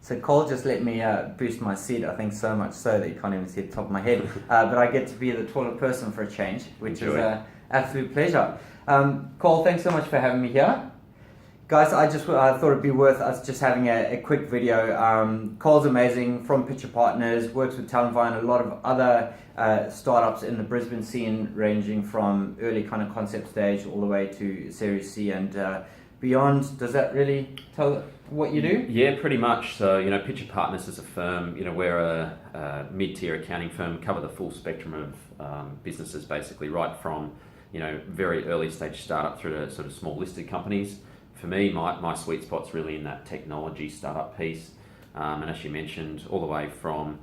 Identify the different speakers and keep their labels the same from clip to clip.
Speaker 1: So Cole just let me boost my seat, I think so much so that you can't even see the top of my head. But I get to be the taller person for a change, which is an absolute pleasure. Cole, thanks so much for having me here. Guys, I thought it'd be worth us just having a quick video. Cole's amazing, from Pitcher Partners, works with TalentVine, a lot of other startups in the Brisbane scene, ranging from early kind of concept stage all the way to Series C and beyond. Does that really tell what you do?
Speaker 2: Yeah, pretty much. So, Pitcher Partners is a firm, we're a mid-tier accounting firm, cover the full spectrum of businesses, basically, right from, very early stage startup through to sort of small listed companies. For me, my sweet spot's really in that technology startup piece. And as you mentioned, all the way from,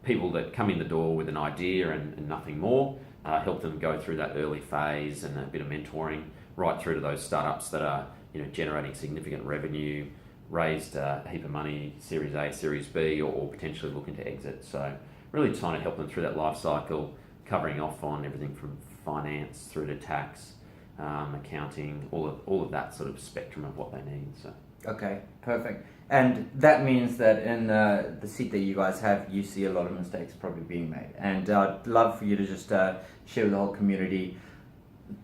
Speaker 2: people that come in the door with an idea and nothing more, help them go through that early phase and a bit of mentoring, right through to those startups that are, generating significant revenue, raised a heap of money, Series A, Series B, or potentially looking to exit. So really trying to help them through that life cycle, covering off on everything from finance through to tax, accounting, all of that sort of spectrum of what they need. So
Speaker 1: okay, perfect. And that means that in the seat that you guys have, you see a lot of mistakes probably being made. And I'd love for you to just share with the whole community,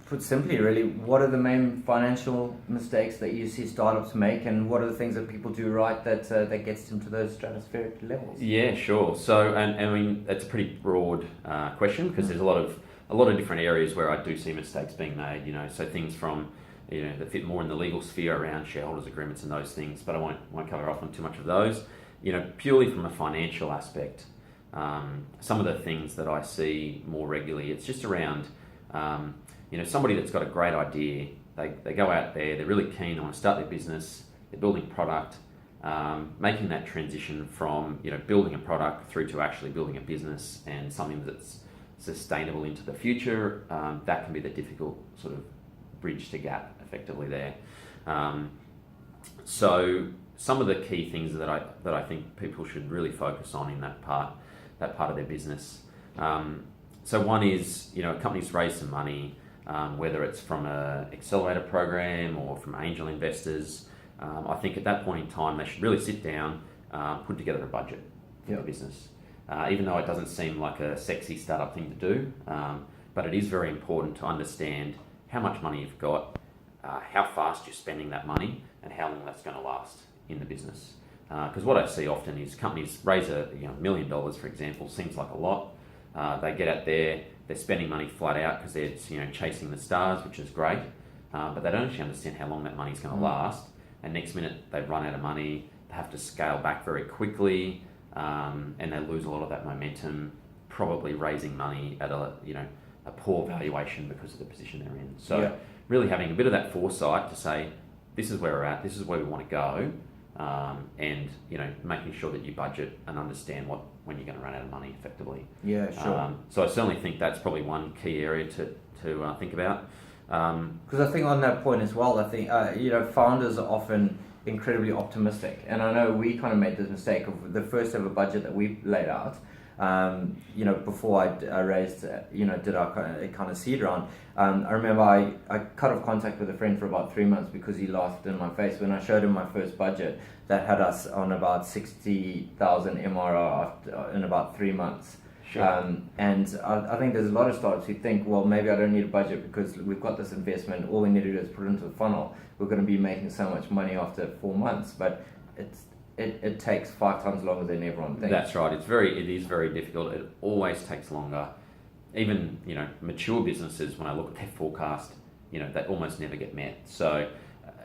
Speaker 1: put simply, really, what are the main financial mistakes that you see startups make, and what are the things that people do right that gets them to those stratospheric levels?
Speaker 2: Yeah, sure. So, and I mean, it's a pretty broad question, because there's a lot of different areas where I do see mistakes being made. So things from that fit more in the legal sphere around shareholders agreements and those things, but I won't cover off on too much of those. Purely from a financial aspect, some of the things that I see more regularly, it's just around somebody that's got a great idea. They go out there, they're really keen, they want to start their business, they're building product, making that transition from building a product through to actually building a business and something that's sustainable into the future. That can be the difficult sort of bridge to gap effectively there. So some of the key things that I think people should really focus on in that part of their business. So one is, companies raise some money, whether it's from an accelerator program or from angel investors. I think at that point in time, they should really sit down, put together a budget for the business. Even though it doesn't seem like a sexy startup thing to do, but it is very important to understand how much money you've got, how fast you're spending that money, and how long that's going to last in the business. Because what I see often is companies raise $1 million, for example, seems like a lot. They get out there, they're spending money flat out because they're chasing the stars, which is great, but they don't actually understand how long that money's going to last. And next minute they've run out of money, they have to scale back very quickly, and they lose a lot of that momentum, probably raising money at a poor valuation because of the position they're in. So really having a bit of that foresight to say, this is where we're at, this is where we want to go, and making sure that you budget and understand when you're going to run out of money effectively.
Speaker 1: Yeah, sure.
Speaker 2: So I certainly think that's probably one key area to think about.
Speaker 1: Because I think on that point as well, I think founders are often incredibly optimistic, and I know we kind of made this mistake of the first ever budget that we laid out. Before I raised, did our kind of seed round. I remember I cut off contact with a friend for about 3 months because he laughed in my face when I showed him my first budget that had us on about 60,000 MRR in about 3 months.
Speaker 2: Sure.
Speaker 1: And I think there's a lot of startups who think, well, maybe I don't need a budget because we've got this investment. All we need to do is put it into the funnel. We're going to be making so much money after 4 months, but it takes 5 times longer than everyone thinks.
Speaker 2: That's right. It is very difficult. It always takes longer. Even mature businesses, when I look at their forecast, they almost never get met. So,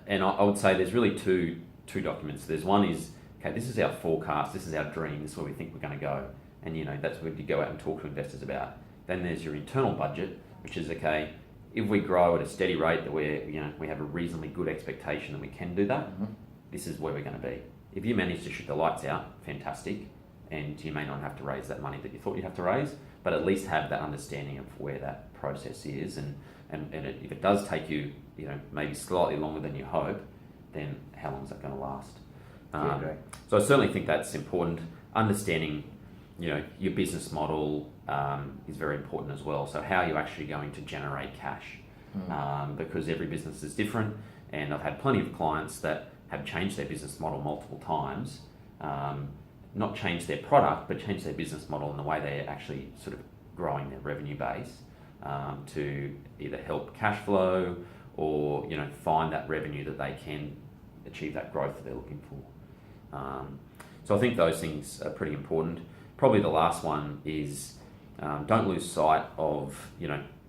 Speaker 2: and I would say there's really two documents. There's one is, okay, this is our forecast, this is our dream, this is where we think we're going to go, and that's what you go out and talk to investors about. Then there's your internal budget, which is, okay, if we grow at a steady rate that we have a reasonably good expectation that we can do that, this is where we're going to be. If you manage to shoot the lights out, fantastic, and you may not have to raise that money that you thought you'd have to raise, but at least have that understanding of where that process is, and if it does take you, maybe slightly longer than you hope, then how long is that going to last? So I certainly think that's important. Understanding, your business model is very important as well. So how are you actually going to generate cash? Because every business is different, and I've had plenty of clients that have changed their business model multiple times, not changed their product, but changed their business model in the way they're actually sort of growing their revenue base to either help cash flow or find that revenue that they can achieve that growth that they're looking for. So I think those things are pretty important. Probably the last one is don't lose sight of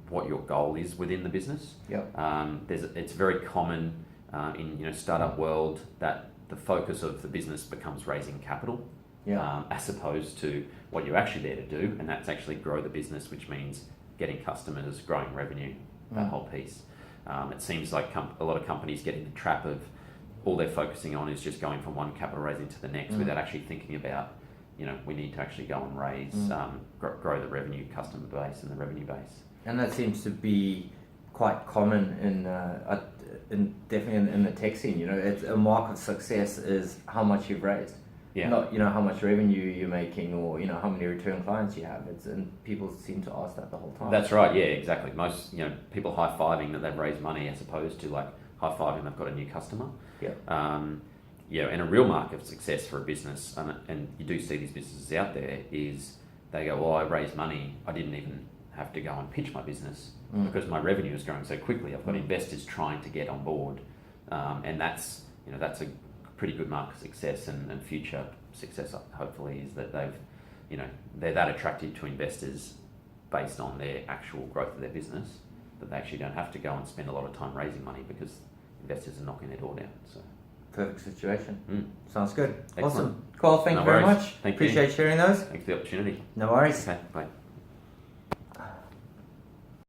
Speaker 2: what your goal is within the business.
Speaker 1: Yep.
Speaker 2: It's very common in startup world that the focus of the business becomes raising capital, as opposed to what you're actually there to do, and that's actually grow the business, which means getting customers, growing revenue, that whole piece. It seems like a lot of companies get in the trap of all they're focusing on is just going from one capital raising to the next without actually thinking about, we need to actually go and raise, grow the revenue customer base and the revenue base.
Speaker 1: And that seems to be quite common in definitely in the tech scene. It's a mark of success is how much you've raised, not how much revenue you're making or how many return clients you have. And people seem to ask that the whole time.
Speaker 2: That's right. Yeah, exactly. Most people high-fiving that they've raised money as opposed to like high-fiving they've got a new customer. And a real mark of success for a business, and you do see these businesses out there, is they go, well, I raised money, I didn't even have to go and pitch my business because my revenue is growing so quickly. I've got investors trying to get on board, and that's a pretty good mark of success, and future success hopefully is that they're that attractive to investors based on their actual growth of their business that they actually don't have to go and spend a lot of time raising money because investors are knocking their door down. So
Speaker 1: perfect situation. Sounds good.
Speaker 2: Excellent.
Speaker 1: Awesome. Cole, thank you very much. Appreciate sharing those.
Speaker 2: Thanks for the opportunity.
Speaker 1: No worries.
Speaker 2: Okay, bye.